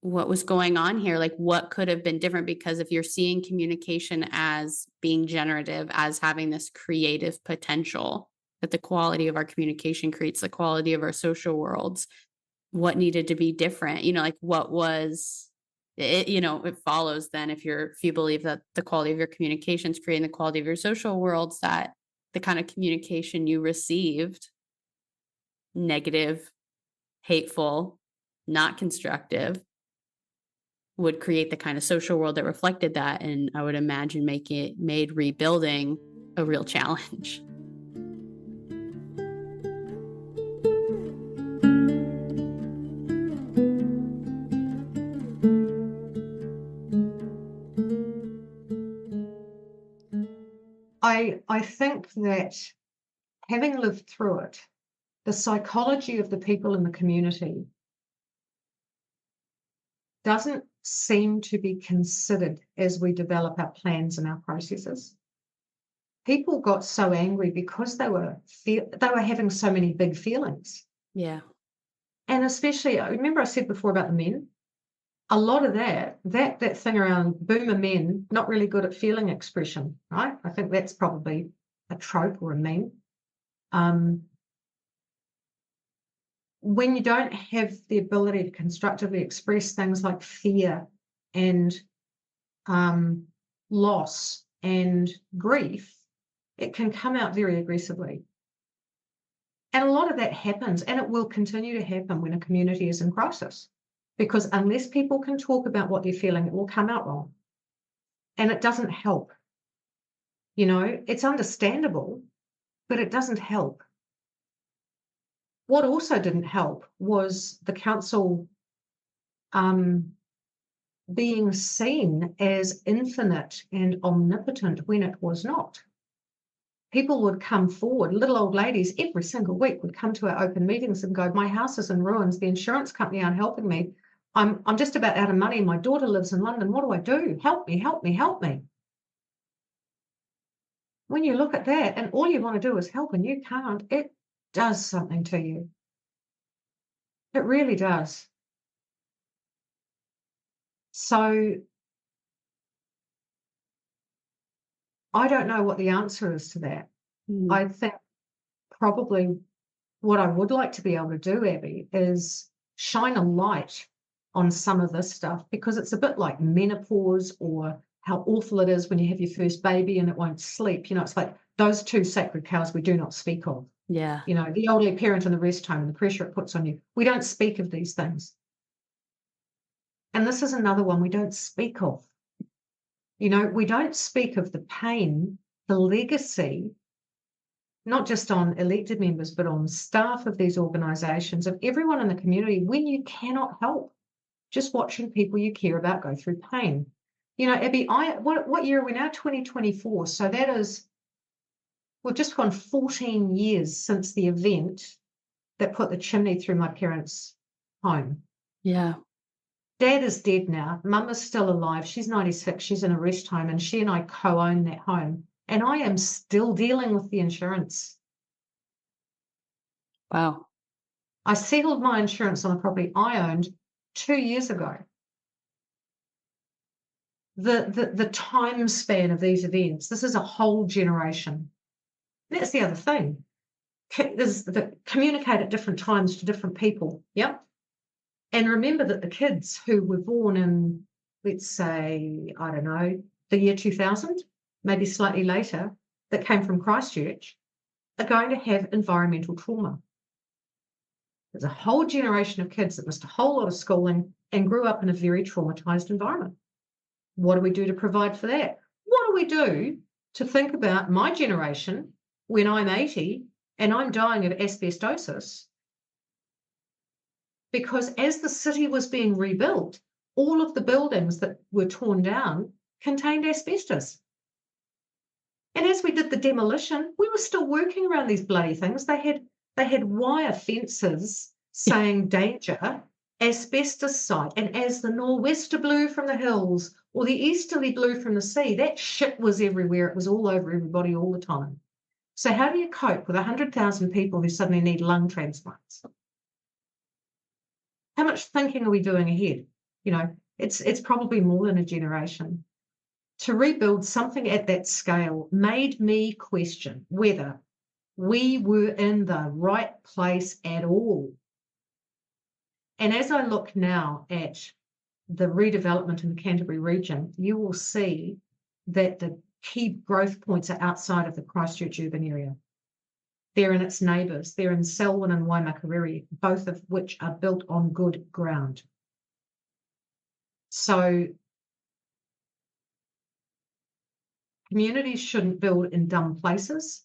what was going on here, like what could have been different. Because if you're seeing communication as being generative, as having this creative potential, that the quality of our communication creates the quality of our social worlds, what needed to be different? Like what was it? It follows then, if you believe that the quality of your communication is creating the quality of your social worlds, that the kind of communication you received, negative, hateful, not constructive, would create the kind of social world that reflected that. And I would imagine made rebuilding a real challenge. I think that having lived through it, the psychology of the people in the community doesn't seem to be considered as we develop our plans and our processes. People got so angry because they were having so many big feelings. Yeah. And especially, I remember I said before about the men, a lot of that thing around boomer men, not really good at feeling expression, right? I think that's probably a trope or a meme. When you don't have the ability to constructively express things like fear and loss and grief, it can come out very aggressively. And a lot of that happens, and it will continue to happen when a community is in crisis, because unless people can talk about what they're feeling, it will come out wrong. And it doesn't help. It's understandable, but it doesn't help. What also didn't help was the council being seen as infinite and omnipotent when it was not. People would come forward, little old ladies every single week would come to our open meetings and go, my house is in ruins, the insurance company aren't helping me, I'm just about out of money, my daughter lives in London, what do I do? Help me, help me, help me. When you look at that and all you want to do is help and you can't, it does something to you. It really does. So I don't know what the answer is to that. I think probably what I would like to be able to do, Abby, is shine a light on some of this stuff, because it's a bit like menopause or how awful it is when you have your first baby and it won't sleep. It's like those two sacred cows we do not speak of. Yeah. The elderly parent in the rest home and the pressure it puts on you. We don't speak of these things. And this is another one we don't speak of. We don't speak of the pain, the legacy, not just on elected members, but on staff of these organisations, of everyone in the community, when you cannot help just watching people you care about go through pain. Abby, what year are we now? 2024. So that is, We've just gone 14 years since the event that put the chimney through my parents' home. Yeah. Dad is dead now. Mum is still alive. She's 96. She's in a rest home, and she and I co-own that home. And I am still dealing with the insurance. Wow. I settled my insurance on a property I owned 2 years ago. The time span of these events, this is a whole generation. That's the other thing. There's the communicate at different times to different people. Yep. And remember that the kids who were born in, let's say, I don't know, the year 2000, maybe slightly later, that came from Christchurch, are going to have environmental trauma. There's a whole generation of kids that missed a whole lot of schooling and grew up in a very traumatized environment. What do we do to provide for that? What do we do to think about my generation when I'm 80 and I'm dying of asbestosis? Because as the city was being rebuilt, all of the buildings that were torn down contained asbestos. And as we did the demolition, we were still working around these bloody things. They had wire fences saying danger, asbestos site. And as the nor'wester blew from the hills or the easterly blew from the sea, that shit was everywhere. It was all over everybody all the time. So how do you cope with 100,000 people who suddenly need lung transplants? How much thinking are we doing ahead? You know, it's probably more than a generation. To rebuild something at that scale made me question whether we were in the right place at all. And as I look now at the redevelopment in the Canterbury region, you will see that the key growth points are outside of the Christchurch urban area. They're in its neighbours. They're in Selwyn and Waimakariri, both of which are built on good ground. So communities shouldn't build in dumb places.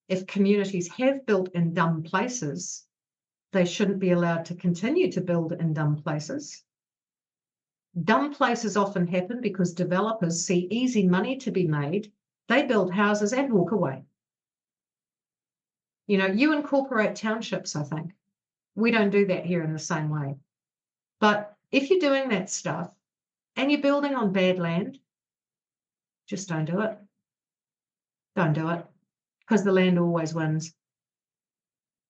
If communities have built in dumb places, they shouldn't be allowed to continue to build in dumb places. Dumb places often happen because developers see easy money to be made. They build houses and walk away. You know, you incorporate townships, I think. We don't do that here in the same way. But if you're doing that stuff and you're building on bad land, just don't do it. Don't do it, because the land always wins.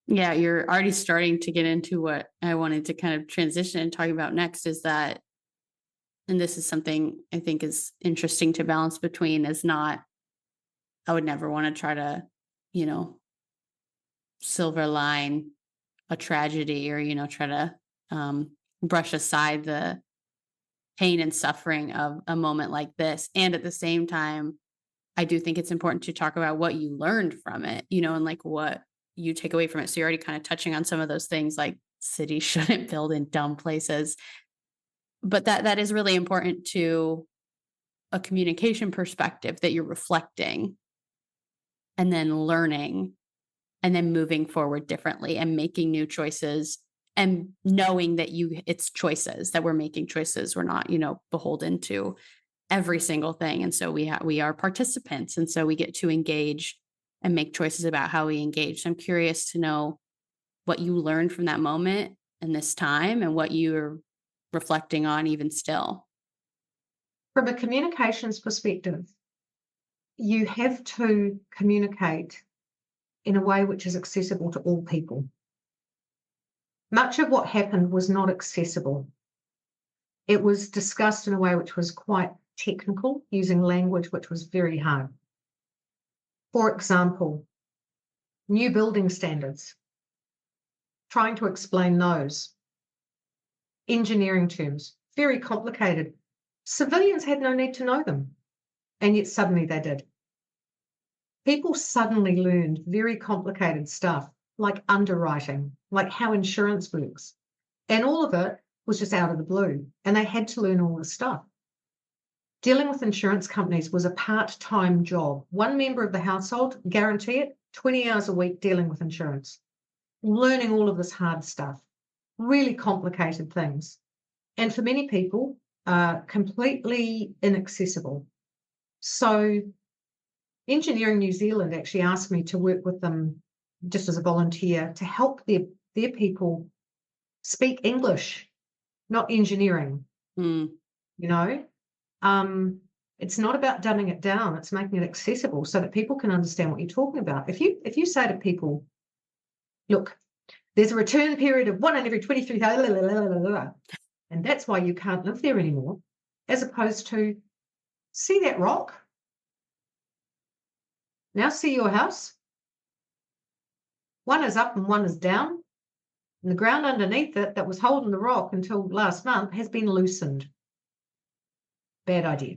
Yeah, you're already starting to get into what I wanted to kind of transition and talk about next is that, and this is something I think is interesting to balance between, is not, I would never want to try to, you know, silver line a tragedy or, you know, try to brush aside the pain and suffering of a moment like this. And at the same time, I do think it's important to talk about what you learned from it, you know, and like what you take away from it. So you're already kind of touching on some of those things, like cities shouldn't build in dumb places. But that is really important to a communication perspective, that you're reflecting and then learning and then moving forward differently and making new choices and knowing that it's choices, that we're making choices. We're not, you know, beholden to every single thing. And so we are participants. And so we get to engage and make choices about how we engage. So I'm curious to know what you learned from that moment and this time and what you're reflecting on even still. From a communications perspective, you have to communicate in a way which is accessible to all people. Much of what happened was not accessible. It was discussed in a way which was quite technical, using language which was very hard. For example, new building standards, trying to explain those. Engineering terms, very complicated. Civilians had no need to know them, and yet suddenly they did. People suddenly learned very complicated stuff, like underwriting, like how insurance works. And all of it was just out of the blue, and they had to learn all this stuff. Dealing with insurance companies was a part-time job. One member of the household, guarantee it, 20 hours a week dealing with insurance, learning all of this hard stuff, really complicated things. And for many people, completely inaccessible. So Engineering New Zealand actually asked me to work with them just as a volunteer to help their people speak English, not engineering. Mm. You know, it's not about dumbing it down. It's making it accessible so that people can understand what you're talking about. If you say to people, look, there's a return period of 1 in every 23,000, and that's why you can't live there anymore, as opposed to, see that rock? Now see your house? One is up and one is down, and the ground underneath it that was holding the rock until last month has been loosened. Bad idea.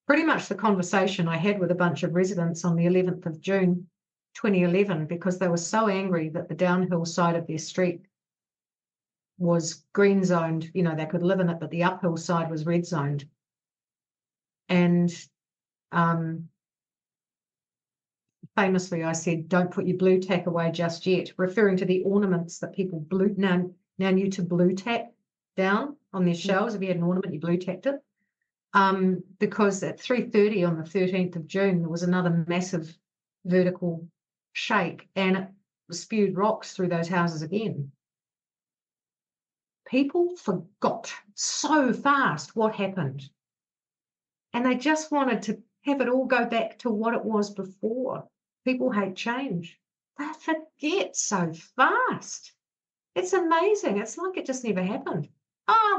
Pretty much the conversation I had with a bunch of residents on the 11th of June 2011, because they were so angry that the downhill side of their street was green zoned, they could live in it, but the uphill side was red zoned. And famously, I said, don't put your blue tack away just yet, referring to the ornaments that people now knew to blue tack down on their shells. If you had an ornament, you blue tacked it. Because at 3:30 on the 13th of June, there was another massive vertical shake, and it spewed rocks through those houses again. People forgot so fast what happened, and they just wanted to have it all go back to what it was before. People hate change. They forget so fast. It's amazing. It's like it just never happened.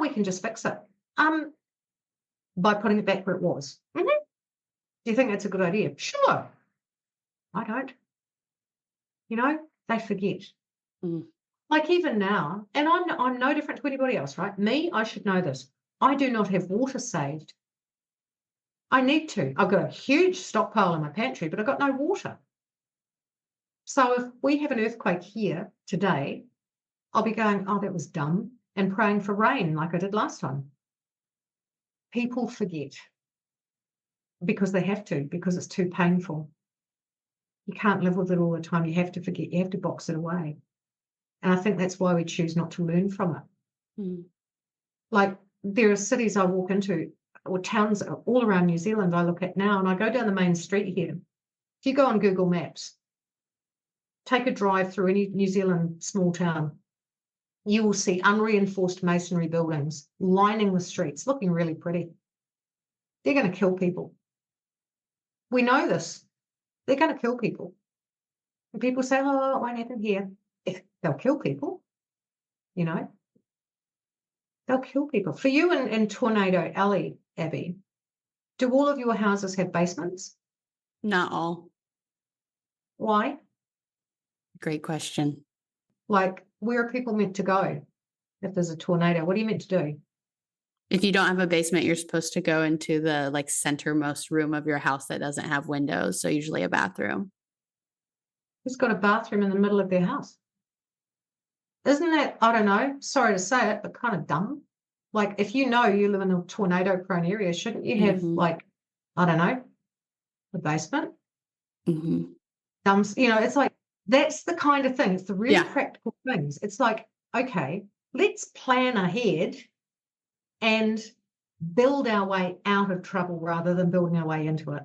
We can just fix it. By putting it back where it was. Mm-hmm. Do you think that's a good idea? Sure. I don't. They forget. Mm. Like even now, and I'm no different to anybody else, right? Me, I should know this. I do not have water saved. I need to. I've got a huge stockpile in my pantry, but I've got no water. So if we have an earthquake here today, I'll be going, that was dumb, and praying for rain like I did last time. People forget because they have to, because it's too painful. You can't live with it all the time. You have to forget. You have to box it away. And I think that's why we choose not to learn from it. Mm. Like there are cities I walk into or towns all around New Zealand I look at now, and I go down the main street here. If you go on Google Maps, take a drive through any New Zealand small town, you will see unreinforced masonry buildings lining the streets, looking really pretty. They're going to kill people. We know this. They're going to kill people. And people say, it won't happen here. They'll kill people, They'll kill people. For you in Tornado Alley, Abby, do all of your houses have basements? Not all. Why? Great question. Like, where are people meant to go if there's a tornado? What are you meant to do? If you don't have a basement, you're supposed to go into the centermost room of your house that doesn't have windows. So usually a bathroom. Who's got a bathroom in the middle of their house? Isn't that, I don't know, sorry to say it, but kind of dumb? Like, if you live in a tornado-prone area, shouldn't you have, I don't know, a basement? Mm-hmm. It's like, that's the kind of thing. It's the really practical things. It's like, okay, let's plan ahead and build our way out of trouble rather than building our way into it.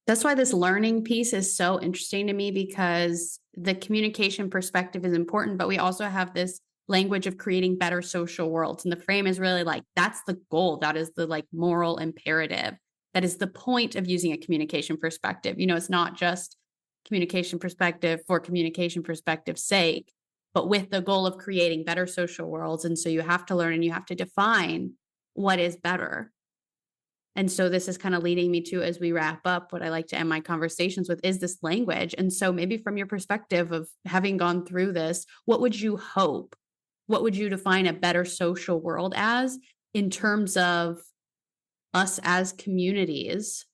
That's why this learning piece is so interesting to me, because the communication perspective is important, but we also have this language of creating better social worlds. And the frame is really that's the goal. That is the moral imperative. That is the point of using a communication perspective. It's not just communication perspective for communication perspective's sake, but with the goal of creating better social worlds. And so you have to learn and you have to define what is better. And so this is kind of leading me to, as we wrap up, what I like to end my conversations with is this language. And so maybe from your perspective of having gone through this, what would you hope? What would you define a better social world as in terms of us as communities?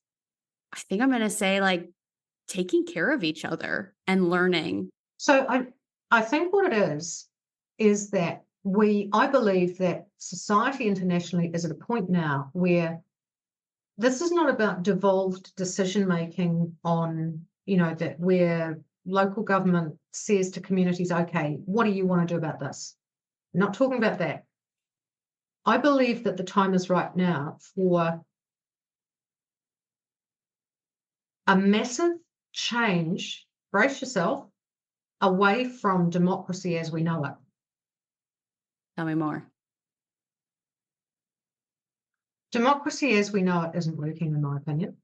I think I'm going to say taking care of each other and learning. So I think what it is that I believe that society internationally is at a point now where this is not about devolved decision-making on, that where local government says to communities, okay, what do you want to do about this? I'm not talking about that. I believe that the time is right now for a massive change, brace yourself, away from democracy as we know it. Tell me more. Democracy as we know it isn't working, in my opinion.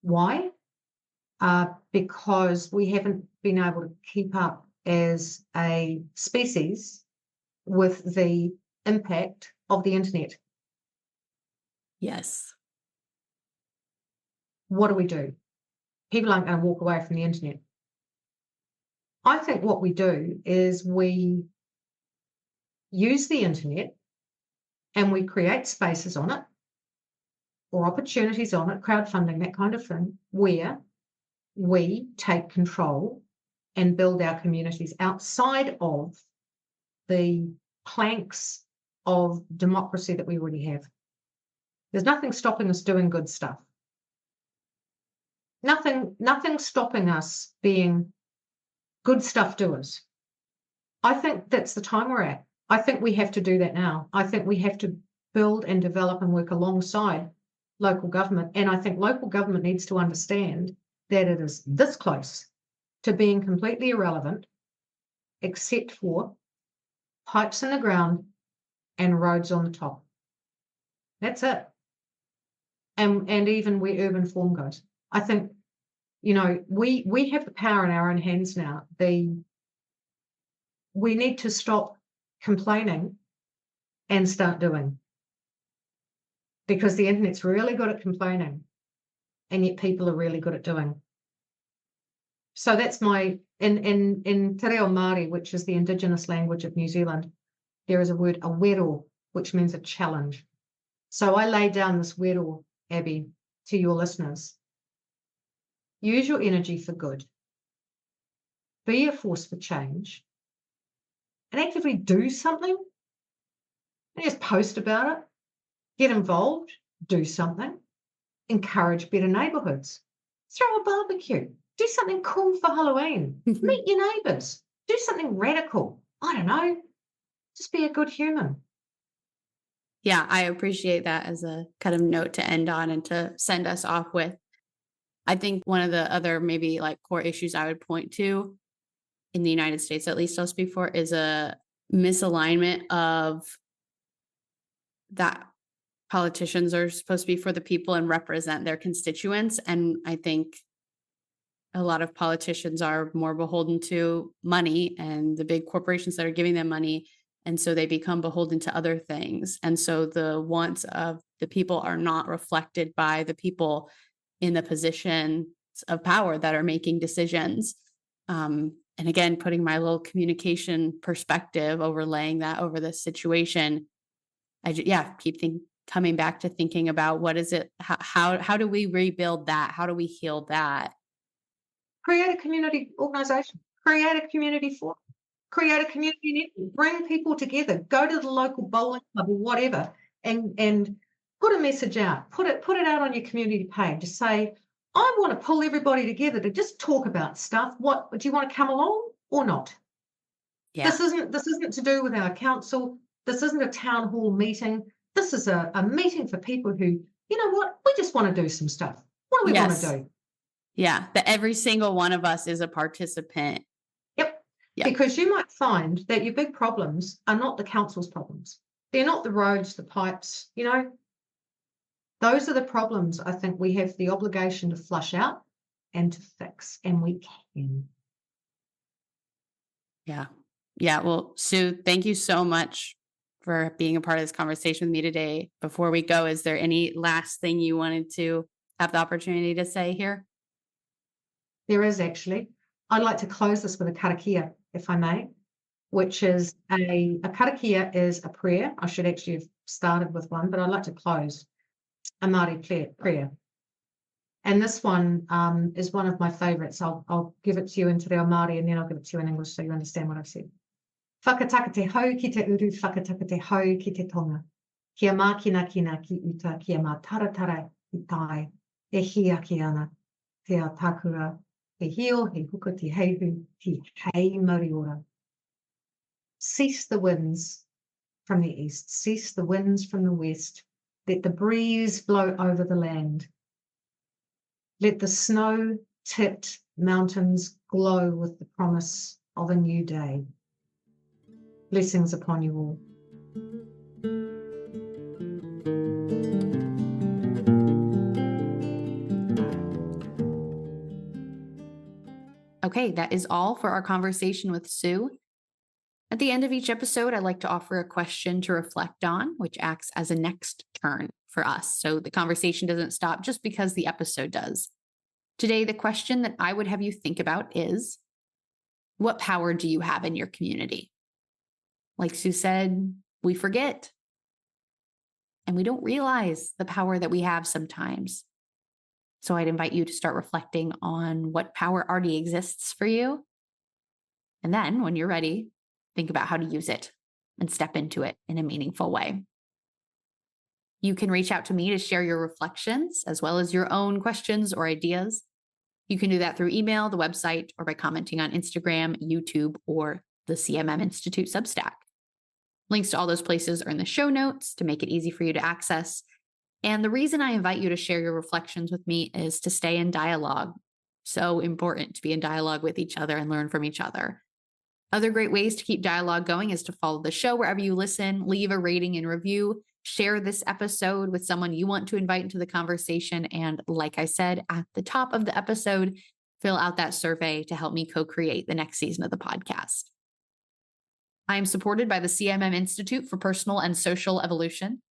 Why? Because we haven't been able to keep up as a species with the impact of the internet. Yes. What do? People aren't going to walk away from the internet. I think what we do is we use the internet and we create spaces on it or opportunities on it, crowdfunding, that kind of thing, where we take control and build our communities outside of the planks of democracy that we already have. There's nothing stopping us doing good stuff. Nothing stopping us being good stuff doers. I think that's the time we're at. I think we have to do that now. I think we have to build and develop and work alongside local government. And I think local government needs to understand that it is this close to being completely irrelevant, except for pipes in the ground and roads on the top. That's it. And even where urban form goes. I think, we have the power in our own hands now. We need to stop complaining and start doing. Because the internet's really good at complaining, and yet people are really good at doing. So that's in Te Reo Māori, which is the indigenous language of New Zealand, there is a word, a wero, which means a challenge. So I lay down this wero, Abby, to your listeners. Use your energy for good. Be a force for change. And actively do something. Don't just post about it. Get involved. Do something. Encourage better neighbourhoods. Throw a barbecue. Do something cool for Halloween. Meet your neighbours. Do something radical. I don't know. Just be a good human. Yeah, I appreciate that as a kind of note to end on and to send us off with. I think one of the other maybe like core issues I would point to in the United States, at least I'll speak for, is a misalignment of that politicians are supposed to be for the people and represent their constituents. And I think a lot of politicians are more beholden to money and the big corporations that are giving them money. And so they become beholden to other things. And so the wants of the people are not reflected by the people in the positions of power that are making decisions. And again, putting my little communication perspective, overlaying that over this situation, keep coming back to thinking about what is it, how do we rebuild that? How do we heal that? Create a community organisation, create a community forum, create a community network, bring people together, go to the local bowling club or whatever, and put a message out, put it out on your community page. Just say, I want to pull everybody together to just talk about stuff. What do you want to come along or not? Yeah. This isn't to do with our council. This isn't a town hall meeting. This is a meeting for people who, you know what, we just want to do some stuff. What do we want to do? Yeah, that every single one of us is a participant. Yep. Because you might find that your big problems are not the council's problems. They're not the roads, the pipes, Those are the problems I think we have the obligation to flush out and to fix, and we can. Yeah. Yeah. Well, Sue, thank you so much for being a part of this conversation with me today. Before we go, is there any last thing you wanted to have the opportunity to say here? There is actually. I'd like to close this with a karakia, if I may, which is a karakia is a prayer. I should actually have started with one, but I'd like to close a Māori prayer. And this one is one of my favourites. I'll give it to you in Te Reo Māori and then I'll give it to you in English so you understand what I've said. Whakataka te hau ki te uru, whakataka te hau ki te tonga. Kia mākina kina ki uta, kia mā taratara i tai, e hia ki ana, te atakura, he hio, he huka te heihu, te hei mariora. Cease the winds from the east, cease the winds from the west, let the breeze blow over the land. Let the snow-tipped mountains glow with the promise of a new day. Blessings upon you all. Okay, that is all for our conversation with Sue. At the end of each episode, I like to offer a question to reflect on, which acts as a next turn for us. So the conversation doesn't stop just because the episode does. Today, the question that I would have you think about is, what power do you have in your community? Like Sue said, we forget. And we don't realize the power that we have sometimes. So I'd invite you to start reflecting on what power already exists for you. And then when you're ready, think about how to use it and step into it in a meaningful way. You can reach out to me to share your reflections as well as your own questions or ideas. You can do that through email, the website, or by commenting on Instagram, YouTube, or the CMM Institute Substack. Links to all those places are in the show notes to make it easy for you to access. And the reason I invite you to share your reflections with me is to stay in dialogue. So important to be in dialogue with each other and learn from each other. Other great ways to keep dialogue going is to follow the show wherever you listen, leave a rating and review, share this episode with someone you want to invite into the conversation. And like I said, at the top of the episode, fill out that survey to help me co-create the next season of the podcast. I am supported by the CMM Institute for Personal and Social Evolution.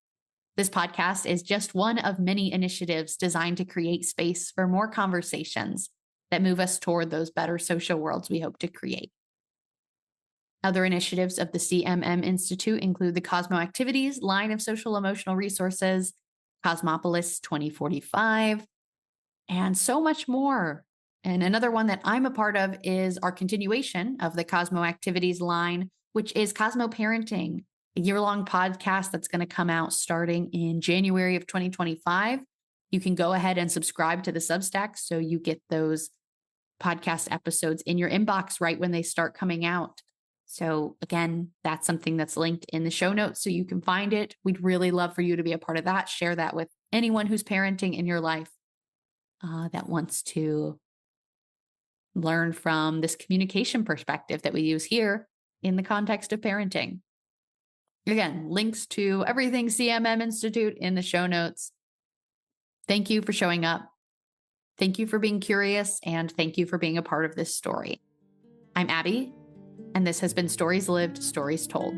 This podcast is just one of many initiatives designed to create space for more conversations that move us toward those better social worlds we hope to create. Other initiatives of the CMM Institute include the Cosmo Activities line of social emotional resources, Cosmopolis 2045, and so much more. And another one that I'm a part of is our continuation of the Cosmo Activities line, which is Cosmo Parenting, a year-long podcast that's going to come out starting in January of 2025. You can go ahead and subscribe to the Substack so you get those podcast episodes in your inbox right when they start coming out. So again, that's something that's linked in the show notes so you can find it. We'd really love for you to be a part of that. Share that with anyone who's parenting in your life that wants to learn from this communication perspective that we use here in the context of parenting. Again, links to everything CMM Institute in the show notes. Thank you for showing up. Thank you for being curious, and thank you for being a part of this story. I'm Abby, and this has been Stories Lived, Stories Told.